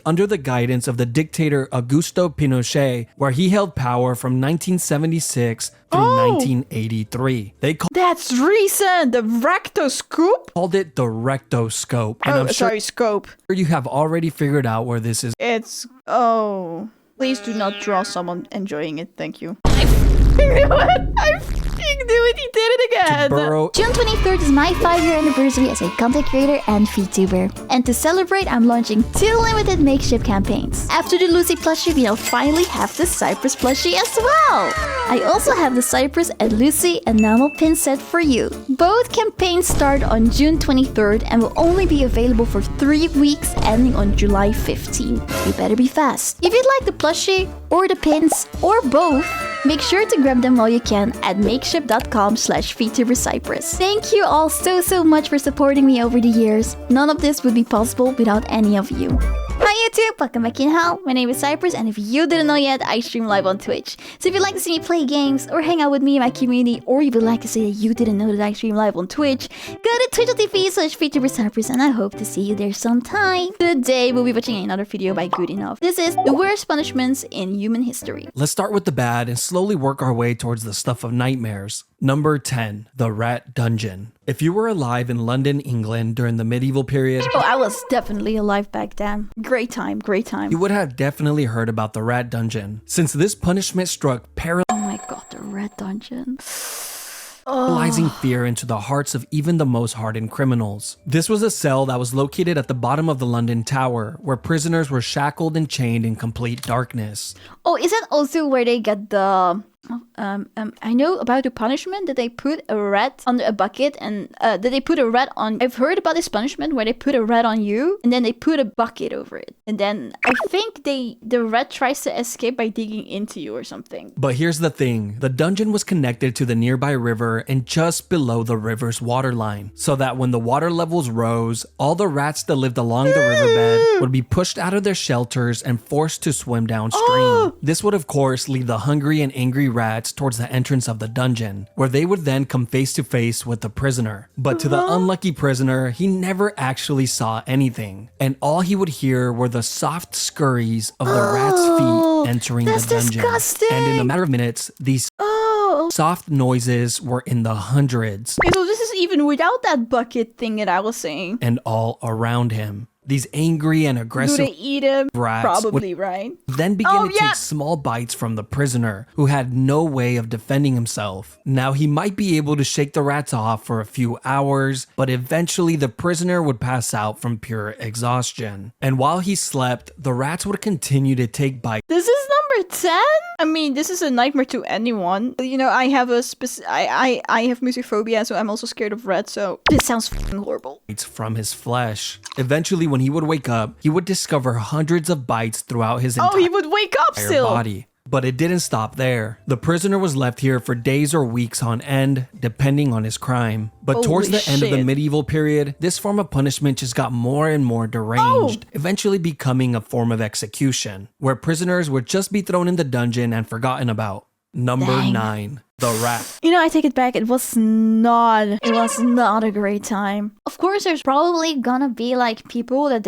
under the guidance of the dictator Augusto Pinochet, where he held power from 1976 through 1983. That's recent! The rectoscope? Called it the rectoscope. And I'm sure scope. you have already figured out where this is. It's... oh... Please do not draw someone enjoying it, thank you. I knew it! I knew it! He did it again! June 23rd is my 5-year anniversary as a content creator and VTuber. And to celebrate, I'm launching 2 limited makeshift campaigns. After the Lucy plushie, we now finally have the Cypress plushie as well! I also have the Cypress and Lucy enamel pin set for you. Both campaigns start on June 23rd and will only be available for 3 weeks ending on July 15th. You better be fast. If you'd like the plushie or the pins or both, make sure to grab them while you can at makeshift.com/VTuberCypress. Thank you all so much for supporting me over the years. None of this would be possible without any of you. Hi YouTube, welcome back in hell. My name is Cypress, and if you didn't know yet, I stream live on Twitch. So if you'd like to see me play games or hang out with me and my community, or you would like to say that you didn't know that I stream live on Twitch, go to twitch.tv/VTuberCypress, and I hope to see you there sometime. Today we'll be watching another video by Good Enough. This is the worst punishments in human history. Let's start with the bad and slowly work our way towards the stuff of nightmares. Number 10. The Rat Dungeon. If you were alive in London, England during the medieval period... oh, I was definitely alive back then. Great time, great time. You would have definitely heard about the Rat Dungeon, since this punishment struck oh my god, the Rat Dungeon. paralyzing fear into the hearts of even the most hardened criminals. This was a cell that was located at the bottom of the London Tower, where prisoners were shackled and chained in complete darkness. Oh, is that also where they get the... I know about the punishment that they put a rat under a bucket and that they put a rat on. I've heard about this punishment where they put a rat on you and then they put a bucket over it. And then I think the rat tries to escape by digging into you or something. But here's the thing. The dungeon was connected to the nearby river and just below the river's waterline, so that when the water levels rose, all the rats that lived along the riverbed would be pushed out of their shelters and forced to swim downstream. This would of course lead the hungry and angry rats towards the entrance of the dungeon, where they would then come face to face with the prisoner. But to the unlucky prisoner, he never actually saw anything, and all he would hear were the soft scurries of the rat's feet entering the dungeon. Disgusting. And in a matter of minutes, these soft noises were in the hundreds. Okay, so this is even without that bucket thing that I was saying. And all around him. These angry and aggressive Do they eat him? rats Probably, right? then begin to take small bites from the prisoner, who had no way of defending himself. Now, he might be able to shake the rats off for a few hours, but eventually the prisoner would pass out from pure exhaustion. And while he slept, the rats would continue to take bites. This is number 10? I mean, this is a nightmare to anyone. You know, I have a I have musophobia, so I'm also scared of rats, so this sounds f***ing horrible. From his flesh. Eventually, when he would wake up, he would discover hundreds of bites throughout his entire he would wake up still. body. But it didn't stop there. The prisoner was left here for days or weeks on end, depending on his crime. But towards the end of the medieval period, this form of punishment just got more and more deranged, eventually becoming a form of execution, where prisoners would just be thrown in the dungeon and forgotten about. Number 9. The Rat. You know, I take it back. It was not a great time. Of course, there's probably gonna be like people that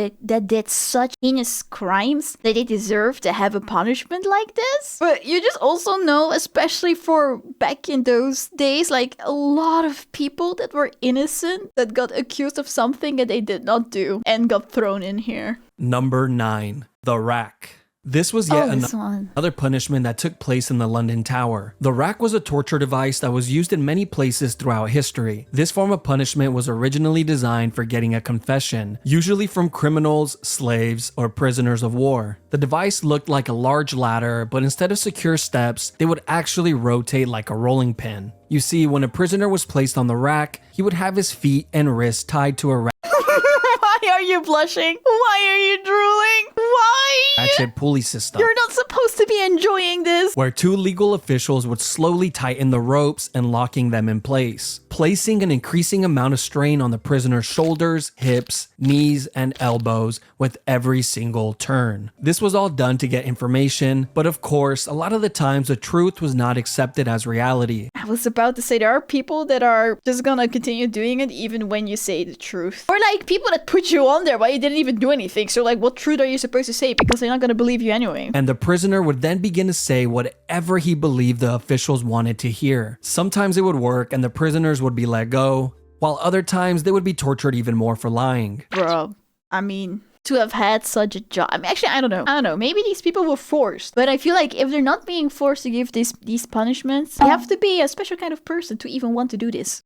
did such heinous crimes that they deserve to have a punishment like this. But you just also know, especially for back in those days, like a lot of people that were innocent that got accused of something that they did not do and got thrown in here. Number 9. The Rack. This was yet another punishment that took place in the London Tower. The rack was a torture device that was used in many places throughout history. This form of punishment was originally designed for getting a confession, usually from criminals, slaves, or prisoners of war. The device looked like a large ladder, but instead of secure steps, they would actually rotate like a rolling pin. You see, when a prisoner was placed on the rack, he would have his feet and wrists tied to a rack. Why are you blushing? Why are you drooling? Why? Ratchet pulley system. You're not supposed to be enjoying this. Where 2 legal officials would slowly tighten the ropes and locking them in place. placing an increasing amount of strain on the prisoner's shoulders, hips, knees, and elbows with every single turn. This was all done to get information, but of course, a lot of the times the truth was not accepted as reality. I was about to say there are people that are just gonna continue doing it even when you say the truth. Or like people that put you on there but you didn't even do anything. So like what truth are you supposed to say? Because they're not gonna believe you anyway. And the prisoner would then begin to say whatever he believed the officials wanted to hear. Sometimes it would work and the prisoners would be let go, while other times they would be tortured even more for lying. Bro, I mean, to have had such a job. I mean, actually, I don't know. Maybe these people were forced. But I feel like if they're not being forced to give these punishments, you have to be a special kind of person to even want to do this.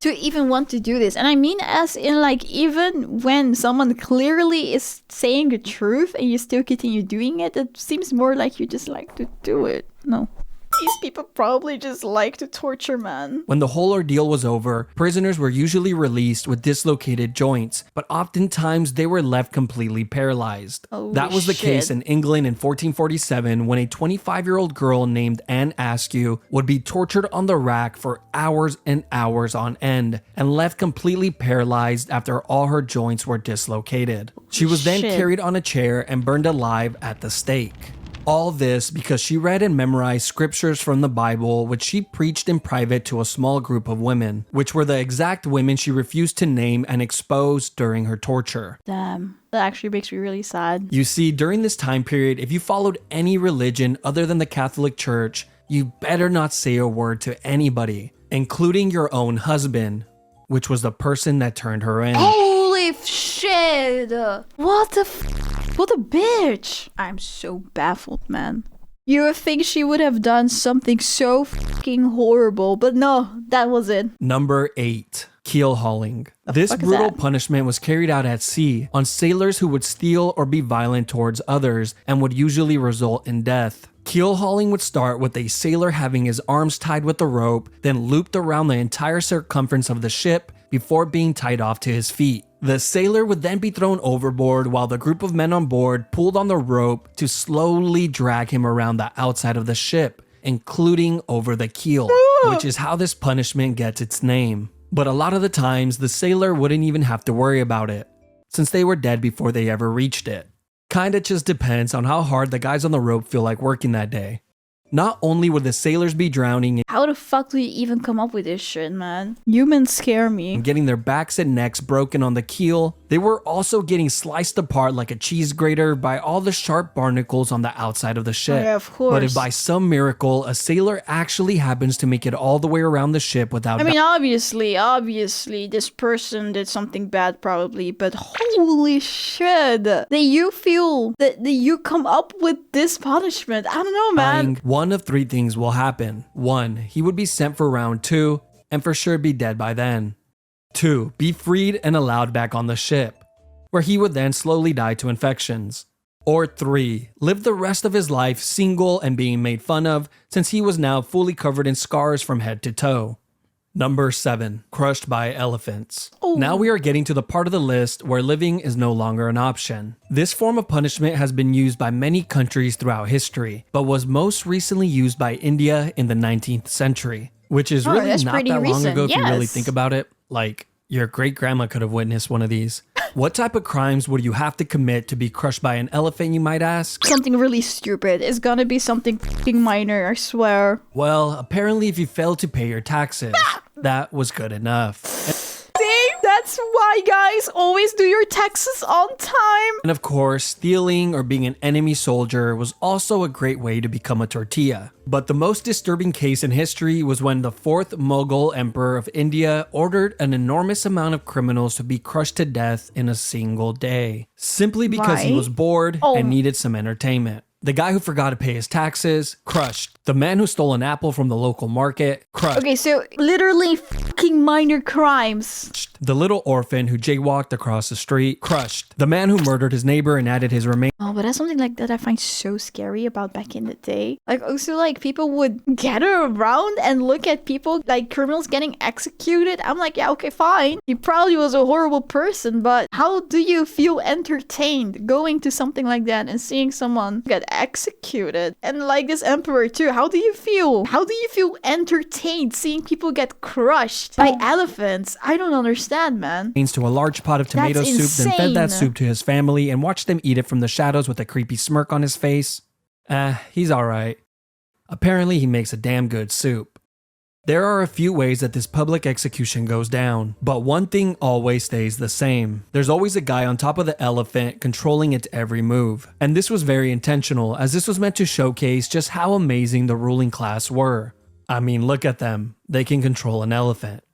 And I mean as in like even when someone clearly is saying the truth and you still continue doing it, it seems more like you just like to do it. No. These people probably just like to torture, man. When the whole ordeal was over, prisoners were usually released with dislocated joints, but oftentimes they were left completely paralyzed. That was the case in England in 1447 when a 25-year-old girl named Anne Askew would be tortured on the rack for hours and hours on end and left completely paralyzed after all her joints were dislocated. She was then carried on a chair and burned alive at the stake. All this because she read and memorized scriptures from the Bible, which she preached in private to a small group of women, which were the exact women she refused to name and expose during her torture. Damn, that actually makes me really sad. You see, during this time period, if you followed any religion other than the Catholic Church, you better not say a word to anybody, including your own husband, which was the person that turned her in. Holy shit! What the What a bitch! I'm so baffled, man. You would think she would have done something so fucking horrible, but no, that was it. Number 8. Keel hauling. This brutal punishment was carried out at sea on sailors who would steal or be violent towards others and would usually result in death. Keel hauling would start with a sailor having his arms tied with a rope, then looped around the entire circumference of the ship before being tied off to his feet. The sailor would then be thrown overboard while the group of men on board pulled on the rope to slowly drag him around the outside of the ship, including over the keel, which is how this punishment gets its name. But a lot of the times, the sailor wouldn't even have to worry about it, since they were dead before they ever reached it. Kinda just depends on how hard the guys on the rope feel like working that day. Not only would the sailors be drowning How the fuck do you even come up with this shit, man? Humans scare me. and getting their backs and necks broken on the keel, they were also getting sliced apart like a cheese grater by all the sharp barnacles on the outside of the ship. Yeah, of course. But if by some miracle a sailor actually happens to make it all the way around the ship without I mean, obviously, this person did something bad probably, but holy shit. That you feel that you come up with this punishment. I don't know, man. dying, one of 3 things will happen. 1, he would be sent for round 2 and for sure be dead by then. 2, be freed and allowed back on the ship, where he would then slowly die to infections. Or 3, live the rest of his life single and being made fun of since he was now fully covered in scars from head to toe. Number 7, crushed by elephants. Now we are getting to the part of the list where living is no longer an option. This form of punishment has been used by many countries throughout history, but was most recently used by India in the 19th century, which is really that's not pretty that long recent, ago if you really yes. think about it. Like, your great-grandma could have witnessed one of these. What type of crimes would you have to commit to be crushed by an elephant, you might ask? Something really stupid. It's gonna be something fucking minor, I swear. Well, apparently if you failed to pay your taxes, that was good enough. See? That's why, guys, always do your taxes on time. And of course, stealing or being an enemy soldier was also a great way to become a tortilla. But the most disturbing case in history was when the 4th Mughal Emperor of India ordered an enormous amount of criminals to be crushed to death in a single day, simply because he Why? was bored and needed some entertainment. The guy who forgot to pay his taxes, crushed. The man who stole an apple from the local market, crushed. Okay, so literally fucking minor crimes. The little orphan who jaywalked across the street, crushed. The man who murdered his neighbor and added his remains. Oh, but that's something like that I find so scary about back in the day. Like also like people would gather around and look at people like criminals getting executed. I'm like, yeah, okay, fine. He probably was a horrible person, but how do you feel entertained going to something like that and seeing someone get executed? And like this emperor too, you? How do you feel? How do you feel entertained seeing people get crushed by elephants? I don't understand, man. To a large pot of tomato That's soup, then fed that insane. soup to his family and watched them eat it from the shadows with a creepy smirk on his face. He's alright. Apparently he makes a damn good soup. There are a few ways that this public execution goes down, but one thing always stays the same. There's always a guy on top of the elephant controlling its every move. And this was very intentional, as this was meant to showcase just how amazing the ruling class were. I mean, look at them. They can control an elephant.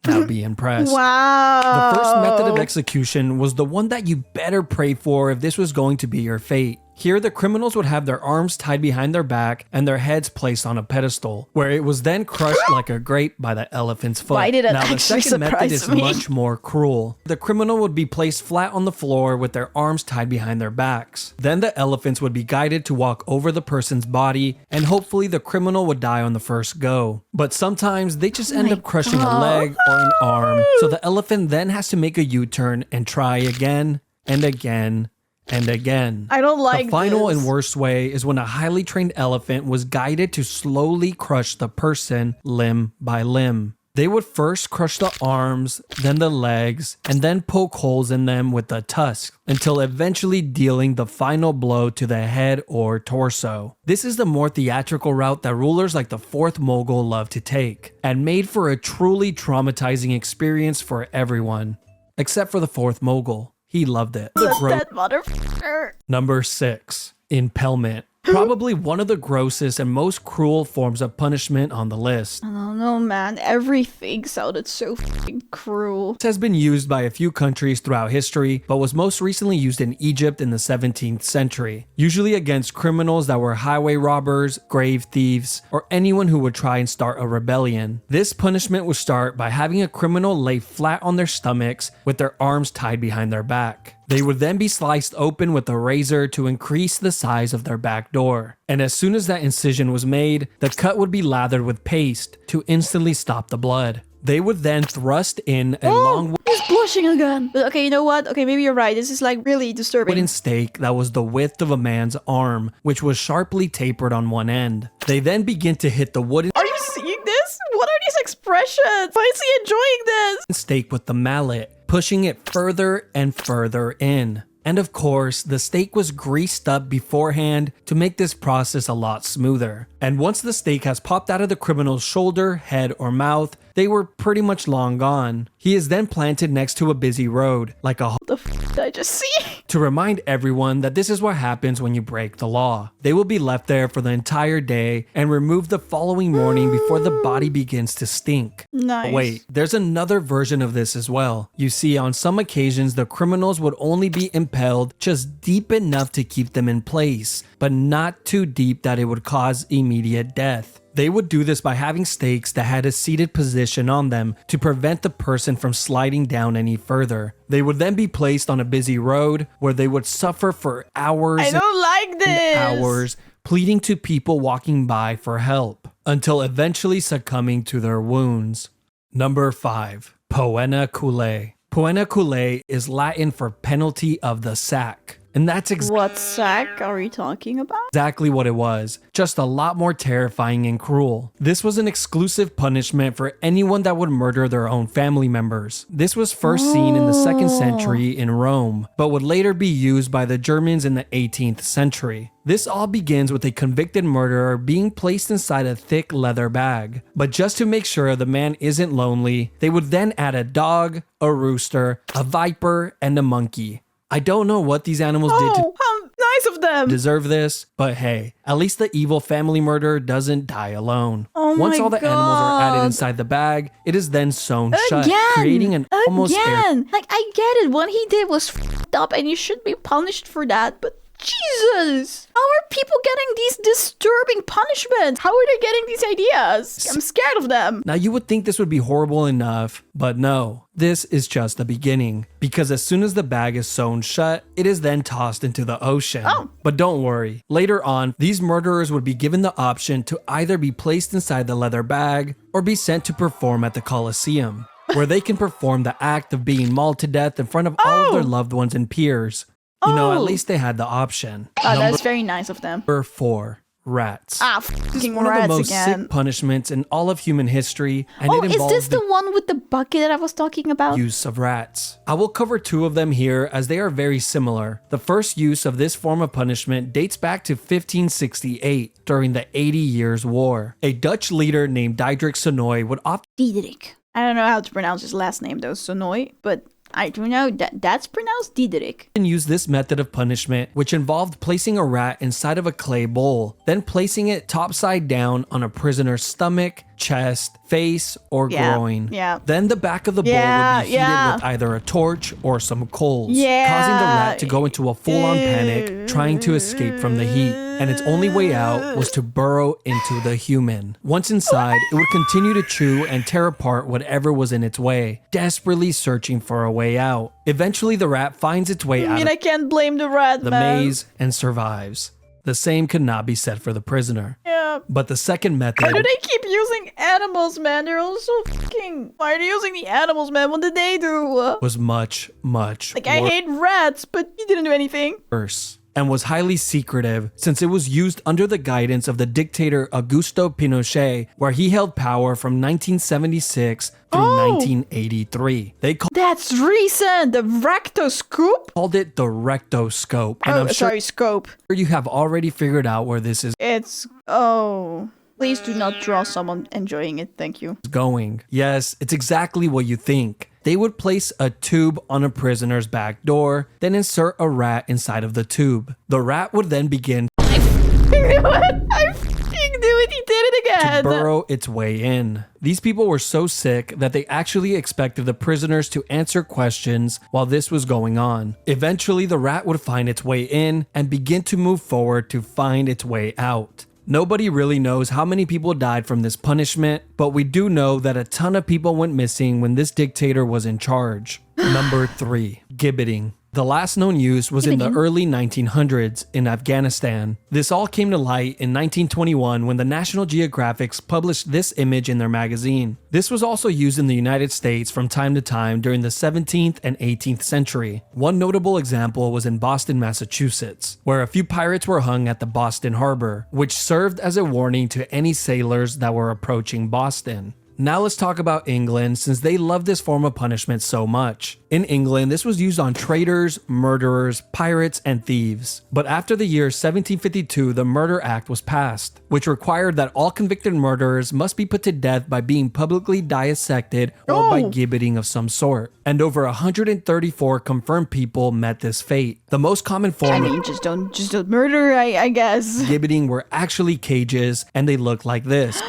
Now be impressed. Wow. The first method of execution was the one that you better pray for if this was going to be your fate. Here, the criminals would have their arms tied behind their back and their heads placed on a pedestal, where it was then crushed like a grape by the elephant's foot. Why did it Now, the actually second method surprise is me? much more cruel. The criminal would be placed flat on the floor with their arms tied behind their backs. Then the elephants would be guided to walk over the person's body, and hopefully the criminal would die on the first go. But sometimes they just end up crushing a leg or an arm, so the elephant then has to make a U-turn and try again and again and again. I don't like The final this. and worst way is when a highly trained elephant was guided to slowly crush the person limb by limb. They would first crush the arms, then the legs, and then poke holes in them with the tusk, until eventually dealing the final blow to the head or torso. This is the more theatrical route that rulers like the fourth Mogul love to take, and made for a truly traumatizing experience for everyone. Except for the fourth Mogul. He loved it. That motherfucker. Number 6. Impalement. Probably one of the grossest and most cruel forms of punishment on the list. I don't know, man. Everything sounded so fucking cruel. This has been used by a few countries throughout history, but was most recently used in Egypt in the 17th century, usually against criminals that were highway robbers, grave thieves, or anyone who would try and start a rebellion. This punishment would start by having a criminal lay flat on their stomachs with their arms tied behind their back. They would then be sliced open with a razor to increase the size of their back door. And as soon as that incision was made, the cut would be lathered with paste to instantly stop the blood. They would then thrust in a long He's blushing again. But okay, you know what? Okay, maybe you're right. This is like really disturbing. wooden stake that was the width of a man's arm, which was sharply tapered on one end. They then begin to hit the wooden Are you seeing this? What are these expressions? Why is he enjoying this? stake with the mallet, pushing it further and further in. And of course, the stake was greased up beforehand to make this process a lot smoother. And once the stake has popped out of the criminal's shoulder, head, or mouth, they were pretty much long gone. He is then planted next to a busy road, like a What the f did I just see? to remind everyone that this is what happens when you break the law. They will be left there for the entire day and removed the following morning before the body begins to stink. Nice. Wait, there's another version of this as well. You see, on some occasions, the criminals would only be impaled just deep enough to keep them in place, but not too deep that it would cause immediate death. They would do this by having stakes that had a seated position on them to prevent the person from sliding down any further. They would then be placed on a busy road where they would suffer for hours I don't like this. and hours, pleading to people walking by for help, until eventually succumbing to their wounds. Number 5. Poena culae. Poena culae is Latin for penalty of the sack. And that's What sack are we talking about? exactly what it was, just a lot more terrifying and cruel. This was an exclusive punishment for anyone that would murder their own family members. This was first seen in the 2nd century in Rome, but would later be used by the Germans in the 18th century. This all begins with a convicted murderer being placed inside a thick leather bag. But just to make sure the man isn't lonely, they would then add a dog, a rooster, a viper, and a monkey. I don't know what these animals did to Oh, how nice of them. deserve this, but hey, at least the evil family murderer doesn't die alone. Oh Once my all the animals are added God. inside the bag, it is then sewn shut, Again. creating an almost air. Again. Like, I get it. What he did was f***ed up and you should be punished for that, but Jesus! How are people getting these disturbing punishments? How are they getting these ideas? I'm scared of them. Now you would think this would be horrible enough, but no, this is just the beginning. Because as soon as the bag is sewn shut, it is then tossed into the ocean. Oh. But don't worry, later on, these murderers would be given the option to either be placed inside the leather bag or be sent to perform at the Colosseum, where they can perform the act of being mauled to death in front of all of their loved ones and peers. You know, at Oh. least they had the option. Oh, that's very nice of them. Number 4. rats. Fucking One of rats the most again. sick punishments in all of human history, and Oh, it is involves this the one with the bucket that I was talking about? use of rats. I will cover two of them here as they are very similar. The first use of this form of punishment dates back to 1568 during the 80 Years' War. A Dutch leader named Diederik Sonoy would often Diederik. I don't know how to pronounce his last name though, Sonoy, but I do know that that's pronounced Diederik. use this method of punishment, which involved placing a rat inside of a clay bowl, then placing it topside down on a prisoner's stomach, chest, face, or groin. Yeah. Then the back of the bowl would be heated with either a torch or some coals, causing the rat to go into a full-on panic, trying to escape from the heat. And its only way out was to burrow into the human. Once inside, it would continue to chew and tear apart whatever was in its way, desperately searching for a way out. Eventually, the rat finds its way out of I can't blame the rat, the maze and survives. The same could not be said for the prisoner. Yeah. But the second method Why do they keep using animals, man? They're all so fucking... Why are they using the animals, man? What did they do? was much, much Like, I hate rats, but he didn't do anything. worse, and was highly secretive since it was used under the guidance of the dictator Augusto Pinochet, where he held power from 1976 through 1983. They That's recent. The rectoscope? called it the rectoscope, and I'm sure scope. you have already figured out where this is It's... Oh... Please do not draw someone enjoying it, thank you. going. Yes, it's exactly what you think. They would place a tube on a prisoner's back door, then insert a rat inside of the tube. The rat would then begin I fucking knew it, he did it again! to burrow its way in. These people were so sick that they actually expected the prisoners to answer questions while this was going on. Eventually, the rat would find its way in and begin to move forward to find its way out. Nobody really knows how many people died from this punishment, but we do know that a ton of people went missing when this dictator was in charge. Number 3. Gibbeting. The last known use was in the early 1900s in Afghanistan. This all came to light in 1921 when the National Geographic published this image in their magazine. This was also used in the United States from time to time during the 17th and 18th century. One notable example was in Boston, Massachusetts, where a few pirates were hung at the Boston Harbor, which served as a warning to any sailors that were approaching Boston. Now let's talk about England, since they love this form of punishment so much. In England, this was used on traitors, murderers, pirates, and thieves. But after the year 1752, the Murder Act was passed, which required that all convicted murderers must be put to death by being publicly dissected or by gibbeting of some sort. And over 134 confirmed people met this fate. The most common form of just don't murder, I guess. gibbeting were actually cages, and they looked like this.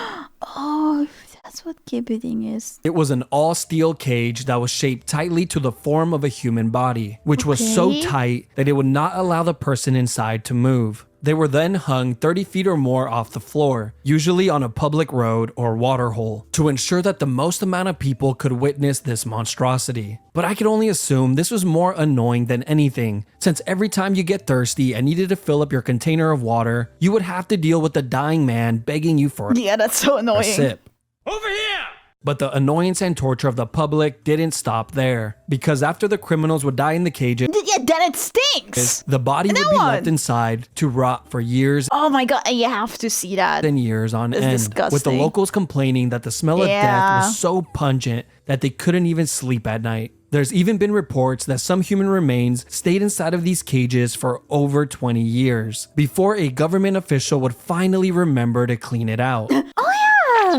Oh, that's what gibbeting is. It was an all-steel cage that was shaped tightly to the form of a human body, which was so tight that it would not allow the person inside to move. They were then hung 30 feet or more off the floor, usually on a public road or waterhole, to ensure that the most amount of people could witness this monstrosity. But I could only assume this was more annoying than anything, since every time you get thirsty and needed to fill up your container of water, you would have to deal with a dying man begging you for Yeah, that's so a annoying. sip. Over here! But the annoyance and torture of the public didn't stop there, because after the criminals would die in the cages, Yeah, then it stinks. the body would be left inside to rot for years Oh my god, you have to see that. and years on end, with the disgusting. locals complaining that the smell of death was so pungent that they couldn't even sleep at night. There's even been reports that some human remains stayed inside of these cages for over 20 years before a government official would finally remember to clean it out.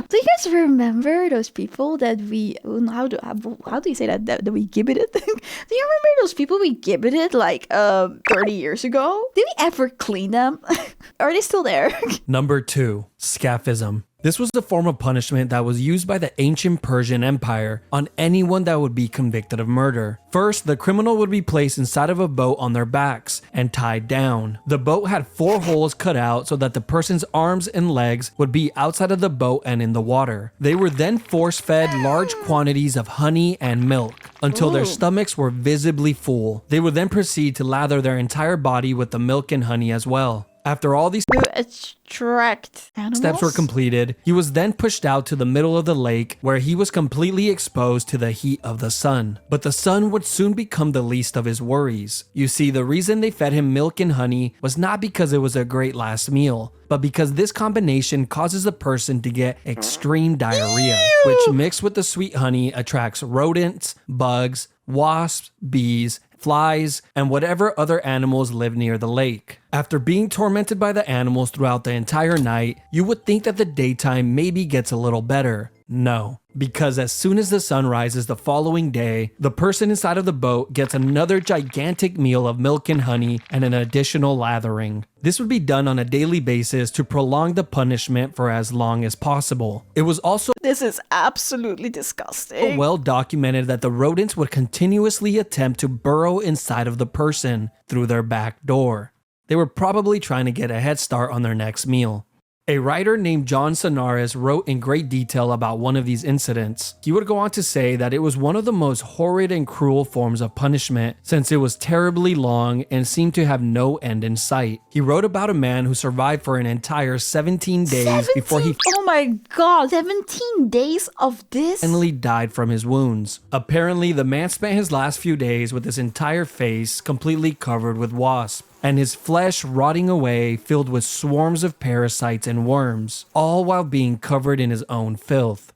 Do you guys remember those people that we... How do you say that? That we gibbeted? Do you remember those people we gibbeted like 30 years ago? Did we ever clean them? Are they still there? Number 2. Scaphism. This was a form of punishment that was used by the ancient Persian Empire on anyone that would be convicted of murder. First, the criminal would be placed inside of a boat on their backs and tied down. The boat had 4 holes cut out so that the person's arms and legs would be outside of the boat and in the water. They were then force-fed large quantities of honey and milk until their stomachs were visibly full. They would then proceed to lather their entire body with the milk and honey as well. After all these Attract animals? steps were completed, he was then pushed out to the middle of the lake where he was completely exposed to the heat of the sun. But the sun would soon become the least of his worries. You see, the reason they fed him milk and honey was not because it was a great last meal, but because this combination causes the person to get extreme diarrhea, which mixed with the sweet honey attracts rodents, bugs, wasps, bees, flies, and whatever other animals live near the lake. After being tormented by the animals throughout the entire night, you would think that the daytime maybe gets a little better. No, because as soon as the sun rises the following day, the person inside of the boat gets another gigantic meal of milk and honey and an additional lathering. This would be done on a daily basis to prolong the punishment for as long as possible. It was also This is absolutely disgusting. well documented that the rodents would continuously attempt to burrow inside of the person through their back door. They were probably trying to get a head start on their next meal. A writer named John Sonaris wrote in great detail about one of these incidents. He would go on to say that it was one of the most horrid and cruel forms of punishment since it was terribly long and seemed to have no end in sight. He wrote about a man who survived for an entire 17 days before he Oh my god, 17 days of this? finally died from his wounds. Apparently, the man spent his last few days with his entire face completely covered with wasps, and his flesh rotting away filled with swarms of parasites and worms, all while being covered in his own filth.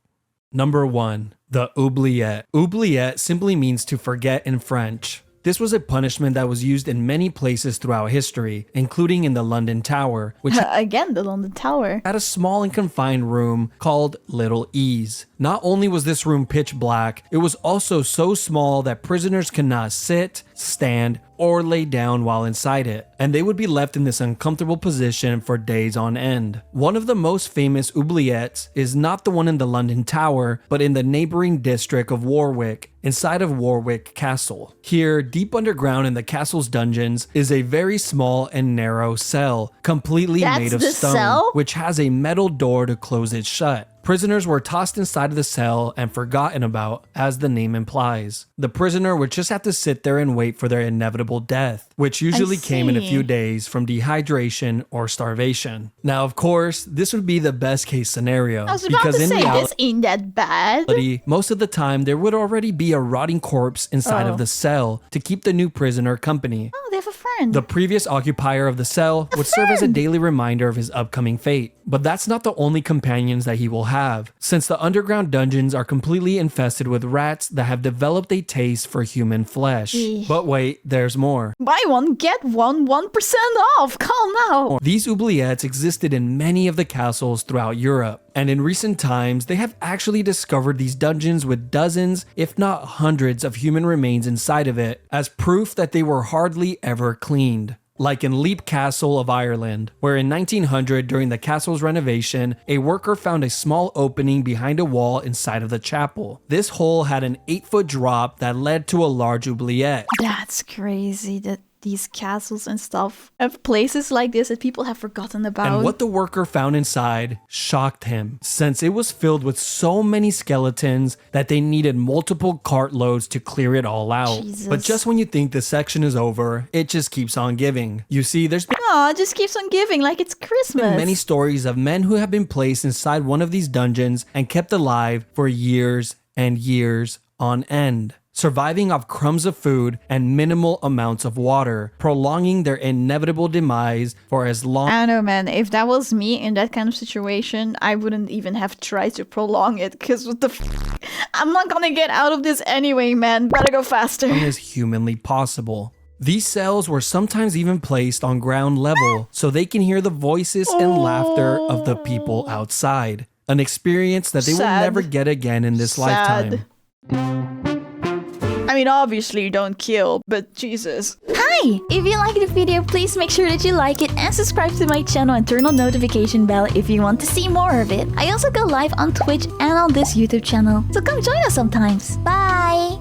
Number 1. The oubliette. Oubliette simply means to forget in French. This was a punishment that was used in many places throughout history, including in the London Tower, which Again, the London Tower. had a small and confined room called Little Ease. Not only was this room pitch black, it was also so small that prisoners could not sit, stand, or lay down while inside it, and they would be left in this uncomfortable position for days on end. One of the most famous oubliettes is not the one in the London Tower, but in the neighboring district of Warwick, inside of Warwick Castle. Here, deep underground in the castle's dungeons, is a very small and narrow cell, completely That's made of the stone, cell? which has a metal door to close it shut. Prisoners were tossed inside of the cell and forgotten about, as the name implies. The prisoner would just have to sit there and wait for their inevitable death, which usually came in a see. few days from dehydration or starvation. Now, of course, this would be the best case scenario, I was about to say, this ain't that bad. most of the time there would already be a rotting corpse inside of the cell to keep the new prisoner company. Oh, they have a friend. The previous occupier of the cell would serve as a daily reminder of his upcoming fate. But that's not the only companions that he will have, since the underground dungeons are completely infested with rats that have developed a taste for human flesh. But wait, there's more. Buy one, get one, 1% off. Call now. These oubliettes existed in many of the castles throughout Europe, and in recent times they have actually discovered these dungeons with dozens, if not hundreds, of human remains inside of it, as proof that they were hardly ever cleaned. Like in Leap Castle of Ireland, where in 1900, during the castle's renovation, a worker found a small opening behind a wall inside of the chapel. This hole had an 8-foot drop that led to a large oubliette. That's crazy that these castles and stuff have places like this that people have forgotten about. And what the worker found inside shocked him, since it was filled with so many skeletons that they needed multiple cartloads to clear it all out. Jesus. But just when you think this section is over, it just keeps on giving. You see, there's been Aw, it just keeps on giving like it's Christmas. many stories of men who have been placed inside one of these dungeons and kept alive for years and years on end, surviving off crumbs of food and minimal amounts of water, prolonging their inevitable demise for as long I don't know, man. If that was me in that kind of situation, I wouldn't even have tried to prolong it. Because what the I'm not gonna get out of this anyway, man. Better go faster. as humanly possible. These cells were sometimes even placed on ground level so they can hear the voices and laughter of the people outside. An experience that they will Sad. never get again in this lifetime. I mean, obviously you don't kill, but Jesus. Hi! If you like the video, please make sure that you like it and subscribe to my channel and turn on notification bell if you want to see more of it. I also go live on Twitch and on this YouTube channel, so come join us sometimes. Bye!